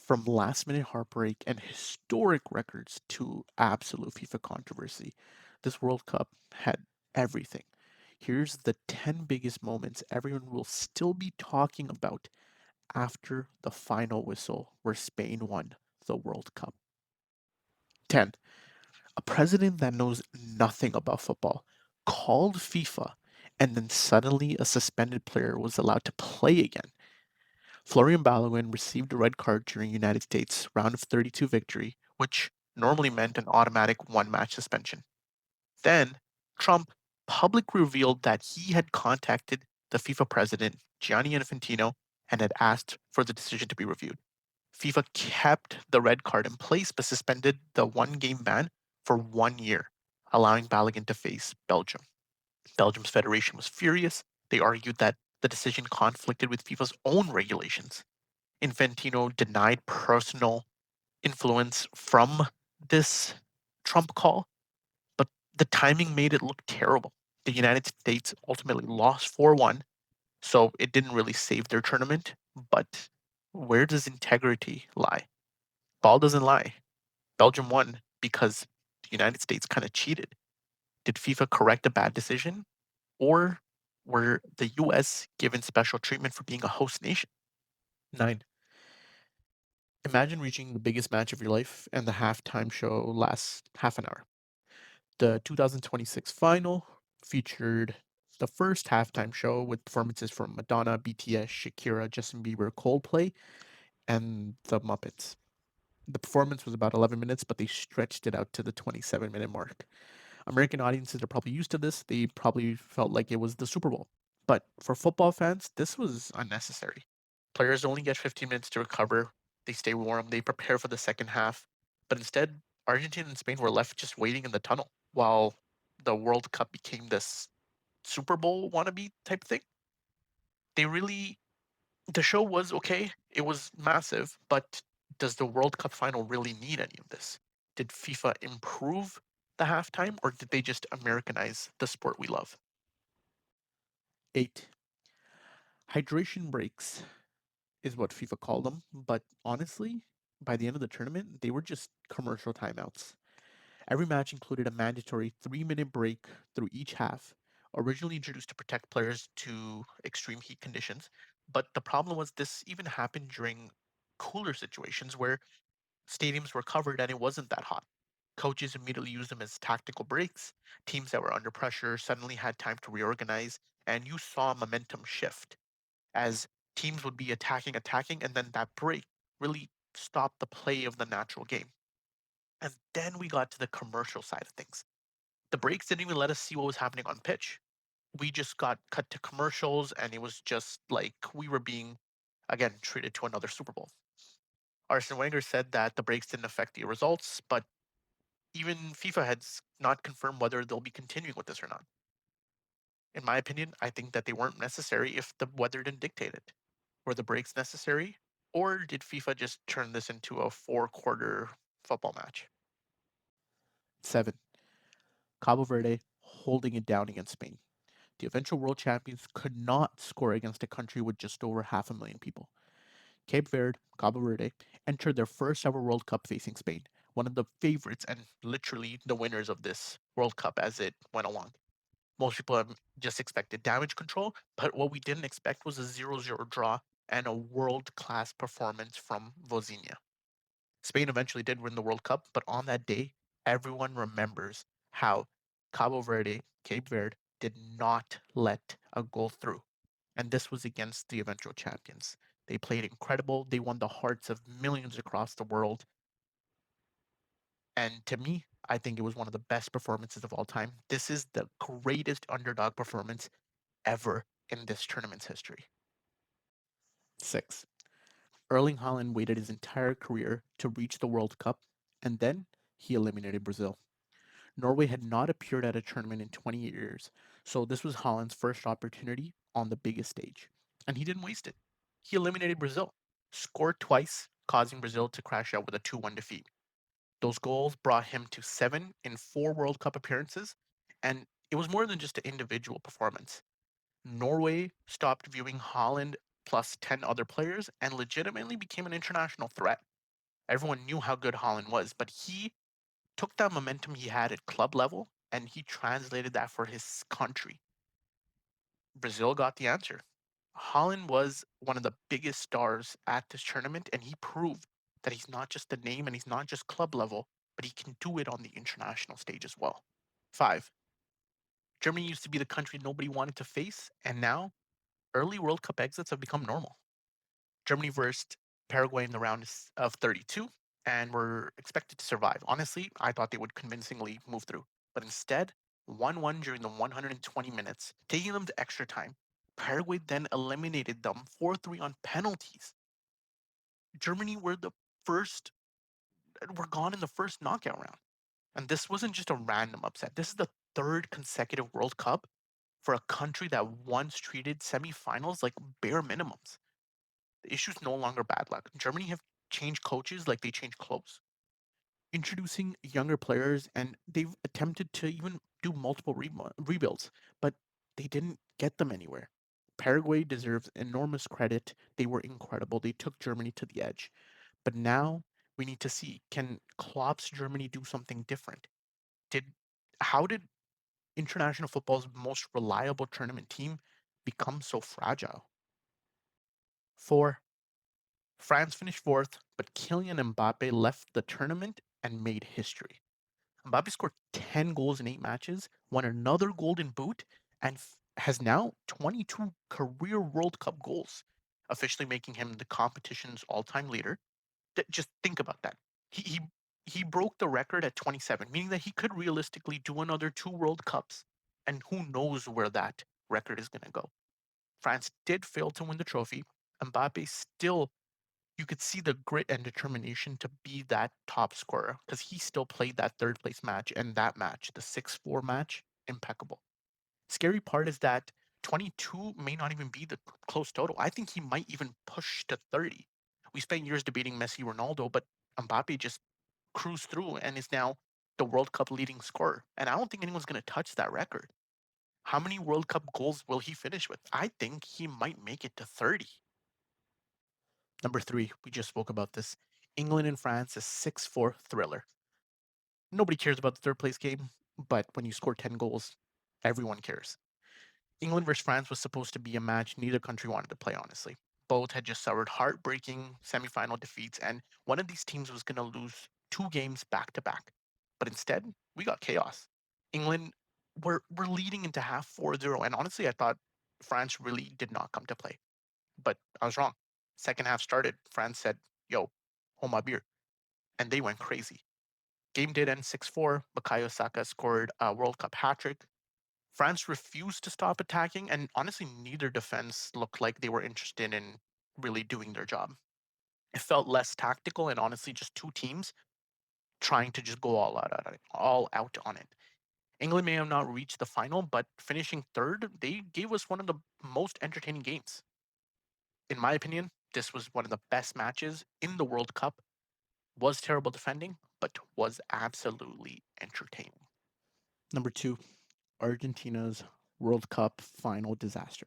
From last minute heartbreak and historic records to absolute FIFA controversy, this World Cup had everything. Here's the 10 biggest moments everyone will still be talking about after the final whistle where Spain won the World Cup. 10. A president that knows nothing about football called FIFA, and then suddenly a suspended player was allowed to play again. Florian Balogun received a red card during United States round of 32 victory, which normally meant an automatic one-match suspension. Then, Trump publicly revealed that he had contacted the FIFA president, Gianni Infantino, and had asked for the decision to be reviewed. FIFA kept the red card in place but suspended the one-game ban for 1 year, allowing Balogun to face Belgium. Belgium's federation was furious. They argued that the decision conflicted with FIFA's own regulations. Infantino denied personal influence from this Trump call, but the timing made it look terrible. The United States ultimately lost 4-1, so it didn't really save their tournament. But where does integrity lie? Ball doesn't lie. Belgium won because the United States kind of cheated. Did FIFA correct a bad decision? Or were the US given special treatment for being a host nation? 9. Imagine reaching the biggest match of your life and the halftime show lasts half an hour. The 2026 final featured the first halftime show with performances from Madonna, BTS, Shakira, Justin Bieber, Coldplay, and the Muppets. The performance was about 11 minutes, but they stretched it out to the 27-minute mark. American audiences are probably used to this. They probably felt like it was the Super Bowl. But for football fans, this was unnecessary. Players only get 15 minutes to recover. They stay warm. They prepare for the second half. But instead, Argentina and Spain were left just waiting in the tunnel while the World Cup became this Super Bowl wannabe type thing. They really, the show was okay. It was massive. But does the World Cup final really need any of this? Did FIFA improve the halftime or did they just Americanize the sport we love? 8. Hydration breaks is what FIFA called them, but honestly, by the end of the tournament, they were just commercial timeouts. Every match included a mandatory 3-minute break through each half, originally introduced to protect players to extreme heat conditions. But the problem was this even happened during cooler situations where stadiums were covered and it wasn't that hot. Coaches immediately used them as tactical breaks. Teams that were under pressure suddenly had time to reorganize, and you saw momentum shift as teams would be attacking, and then that break really stopped the play of the natural game. And then we got to the commercial side of things. The breaks didn't even let us see what was happening on pitch. We just got cut to commercials, and it was just like we were being, again, treated to another Super Bowl. Arsene Wenger said that the breaks didn't affect the results, but even FIFA has not confirmed whether they'll be continuing with this or not. In my opinion, I think that they weren't necessary if the weather didn't dictate it. Were the breaks necessary? Or did FIFA just turn this into a four-quarter football match? 7. Cabo Verde holding it down against Spain. The eventual world champions could not score against a country with just over half a million people. Cabo Verde, entered their first ever World Cup facing Spain, one of the favorites and literally the winners of this World Cup as it went along. Most people have just expected damage control, but what we didn't expect was a 0-0 draw and a world-class performance from Vozinha. Spain eventually did win the World Cup, but on that day, everyone remembers how Cape Verde, did not let a goal through. And this was against the eventual champions. They played incredible. They won the hearts of millions across the world. And to me, I think it was one of the best performances of all time. This is the greatest underdog performance ever in this tournament's history. 6. Erling Haaland waited his entire career to reach the World Cup, and then he eliminated Brazil. Norway had not appeared at a tournament in 20 years, so this was Haaland's first opportunity on the biggest stage. And he didn't waste it. He eliminated Brazil, scored twice, causing Brazil to crash out with a 2-1 defeat. Those goals brought him to 7 in 4 World Cup appearances, and it was more than just an individual performance. Norway stopped viewing Haaland plus 10 other players and legitimately became an international threat. Everyone knew how good Holland was, but he took that momentum he had at club level and he translated that for his country. Brazil got the answer. Holland was one of the biggest stars at this tournament, and he proved that he's not just a name and he's not just club level, but he can do it on the international stage as well. Five, Germany used to be the country nobody wanted to face, and now early World Cup exits have become normal. Germany versed Paraguay in the round of 32 and were expected to survive. Honestly, I thought they would convincingly move through, but instead, 1-1 during the 120 minutes, taking them to extra time. Paraguay then eliminated them 4-3 on penalties. Germany first were gone in the first knockout round. And this wasn't just a random upset. This is the third consecutive World Cup for a country that once treated semifinals like bare minimums. The issue is no longer bad luck. Germany have changed coaches like they change clothes, introducing younger players, and they've attempted to even do multiple rebuilds, but they didn't get them anywhere. Paraguay deserves enormous credit. They were incredible. They took Germany to the edge. But now we need to see, can Klopp's Germany do something different? Did How did international football's most reliable tournament team become so fragile? Four, France finished fourth, but Kylian Mbappe left the tournament and made history. Mbappe scored 10 goals in 8 matches, won another Golden Boot, and has now 22 career World Cup goals, officially making him the competition's all-time leader. Just think about that. He, he he broke the record at 27, meaning that he could realistically do another 2 World Cups, and who knows where that record is going to go. France did fail to win the trophy. Mbappe still, you could see the grit and determination to be that top scorer because he still played that third place match, and that match, the 6-4 match, impeccable. Scary part is that 22 may not even be the close total. I think he might even push to 30. We spent years debating Messi, Ronaldo, but Mbappe just cruised through and is now the World Cup leading scorer. And I don't think anyone's going to touch that record. How many World Cup goals will he finish with? I think he might make it to 30. Number three, we just spoke about this. England and France, a 6-4 thriller. Nobody cares about the third place game, but when you score 10 goals, everyone cares. England versus France was supposed to be a match neither country wanted to play, honestly. Both had just suffered heartbreaking semifinal defeats, and one of these teams was going to lose 2 games back to back. But instead, we got chaos. England were leading into half 4-0, and honestly, I thought France really did not come to play. But I was wrong. Second half started. France said, yo, hold my beer. And they went crazy. Game did end 6-4. Bukayo Saka scored a World Cup hat trick. France refused to stop attacking, and honestly, neither defense looked like they were interested in really doing their job. It felt less tactical and honestly just two teams trying to just go all out on it. England may have not reached the final, but finishing third, they gave us one of the most entertaining games. In my opinion, this was one of the best matches in the World Cup. Was terrible defending, but was absolutely entertaining. Number two, Argentina's World Cup final disaster.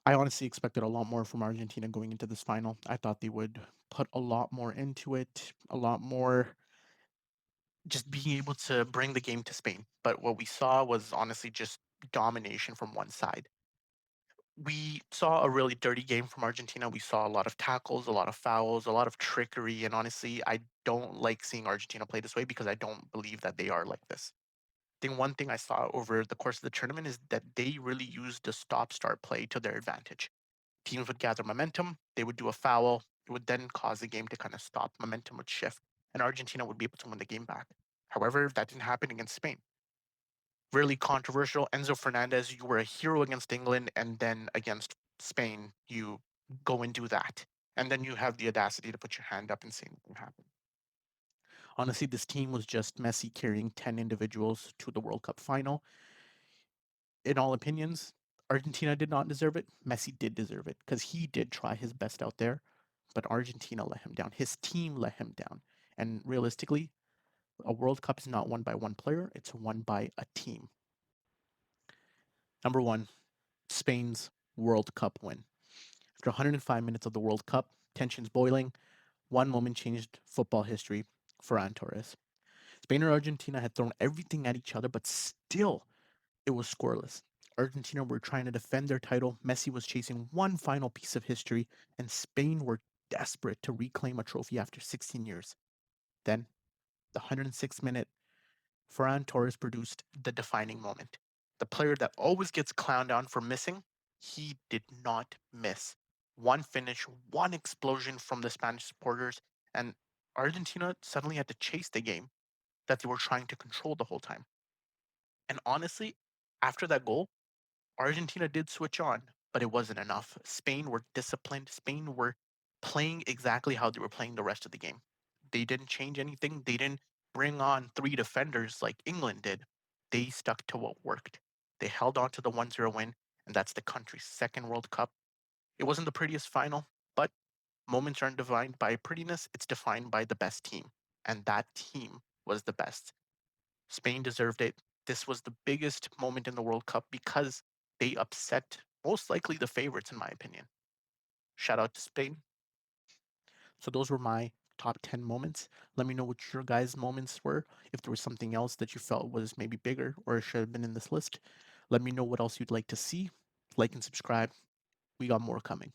I honestly expected a lot more from Argentina going into this final. I thought they would put a lot more into it, a lot more just being able to bring the game to Spain. But what we saw was honestly just domination from one side. We saw a really dirty game from Argentina. We saw a lot of tackles, a lot of fouls, a lot of trickery. And honestly, I don't like seeing Argentina play this way because I don't believe that they are like this. I think one thing I saw over the course of the tournament is that they really used the stop start play to their advantage. Teams would gather momentum, they would do a foul, it would then cause the game to kind of stop, momentum would shift, and Argentina would be able to win the game back. However, that didn't happen against Spain. Really controversial. Enzo Fernandez, you were a hero against England, and then against Spain, you go and do that. And then you have the audacity to put your hand up and say nothing happened. Honestly, this team was just Messi carrying 10 individuals to the World Cup final. In all opinions, Argentina did not deserve it. Messi did deserve it because he did try his best out there, but Argentina let him down. His team let him down. And realistically, a World Cup is not won by one player, it's won by a team. Number one, Spain's World Cup win. After 105 minutes of the World Cup, tensions boiling, One moment changed football history. Ferran Torres. Spain and Argentina had thrown everything at each other, but still it was scoreless. Argentina were trying to defend their title. Messi was chasing one final piece of history, and Spain were desperate to reclaim a trophy after 16 years. Then, the 106th minute, Ferran Torres produced the defining moment. The player that always gets clowned on for missing, he did not miss. One finish, one explosion from the Spanish supporters, and Argentina suddenly had to chase the game that they were trying to control the whole time. And honestly, after that goal, Argentina did switch on, but it wasn't enough. Spain were disciplined. Spain were playing exactly how they were playing the rest of the game. They didn't change anything. They didn't bring on three defenders like England did. They stuck to what worked. They held on to the 1-0 win, and that's the country's second World Cup. It wasn't the prettiest final, but moments aren't defined by prettiness, it's defined by the best team. And that team was the best. Spain deserved it. This was the biggest moment in the World Cup because they upset most likely the favorites, in my opinion. Shout out to Spain. So those were my top 10 moments. Let me know what your guys' moments were. If there was something else that you felt was maybe bigger or should have been in this list, let me know what else you'd like to see. Like and subscribe. We got more coming.